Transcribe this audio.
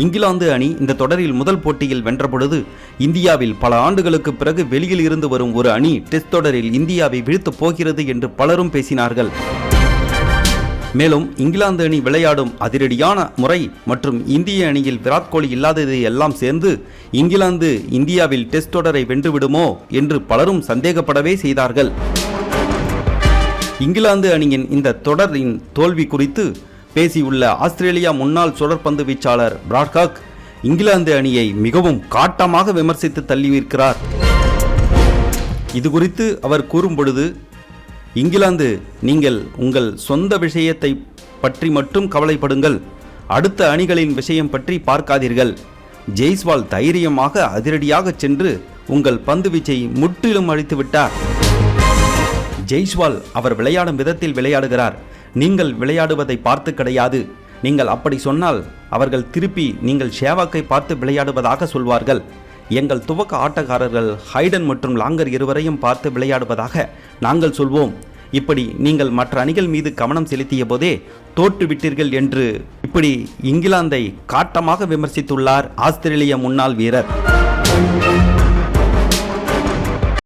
இங்கிலாந்து அணி இந்த தொடரில் முதல் போட்டியில் வென்ற பொழுது இந்தியாவில் பல ஆண்டுகளுக்கு பிறகு வெளியில் இருந்து வரும் ஒரு அணி டெஸ்ட் தொடரில் இந்தியாவை வீழ்த்தப் போகிறது என்று பலரும் பேசினார்கள். மேலும் இங்கிலாந்து அணி விளையாடும் அதிரடியான முறை மற்றும் இந்திய அணியில் விராட் கோலி இல்லாதது எல்லாம் சேர்ந்து இங்கிலாந்து இந்தியாவில் டெஸ்ட் தொடரை வென்றுவிடுமோ என்று பலரும் சந்தேகப்படவே செய்தார்கள். இங்கிலாந்து அணியின் இந்த தொடரின் தோல்வி குறித்து பேசியுள்ள ஆஸ்திரேலியா முன்னாள் சுழற்பந்து வீச்சாளர் பிராட்ஹாக் இங்கிலாந்து அணியை மிகவும் காட்டமாக விமர்சித்து தள்ளியிருக்கிறார். இது குறித்து அவர் கூறும் பொழுது, இங்கிலாந்து, நீங்கள் உங்கள் சொந்த விஷயத்தை பற்றி மட்டும் கவலைப்படுங்கள், அடுத்த அணிகளின் விஷயம் பற்றி பார்க்காதீர்கள். ஜெய்ஸ்வால் தைரியமாக அதிரடியாக சென்று உங்கள் பந்து வீச்சை முற்றிலும் அழித்து விட்டார். ஜெய்ஸ்வால் அவர் விளையாடும் விதத்தில் விளையாடுகிறார், நீங்கள் விளையாடுவதை பார்த்து கிடையாது. நீங்கள் அப்படி சொன்னால் அவர்கள் திருப்பி நீங்கள் ஷேவாக்கை பார்த்து விளையாடுவதாக சொல்வார்கள். எங்கள் துவக்க ஆட்டக்காரர்கள் ஹைடன் மற்றும் லாங்கர் இருவரையும் பார்த்து விளையாடுவதாக நாங்கள் சொல்வோம். இப்படி நீங்கள் மற்ற அணிகள் மீது கவனம் செலுத்திய போதே தோற்றுவிட்டீர்கள் என்று இப்படி இங்கிலாந்தை காட்டமாக விமர்சித்துள்ளார் ஆஸ்திரேலிய முன்னாள் வீரர்.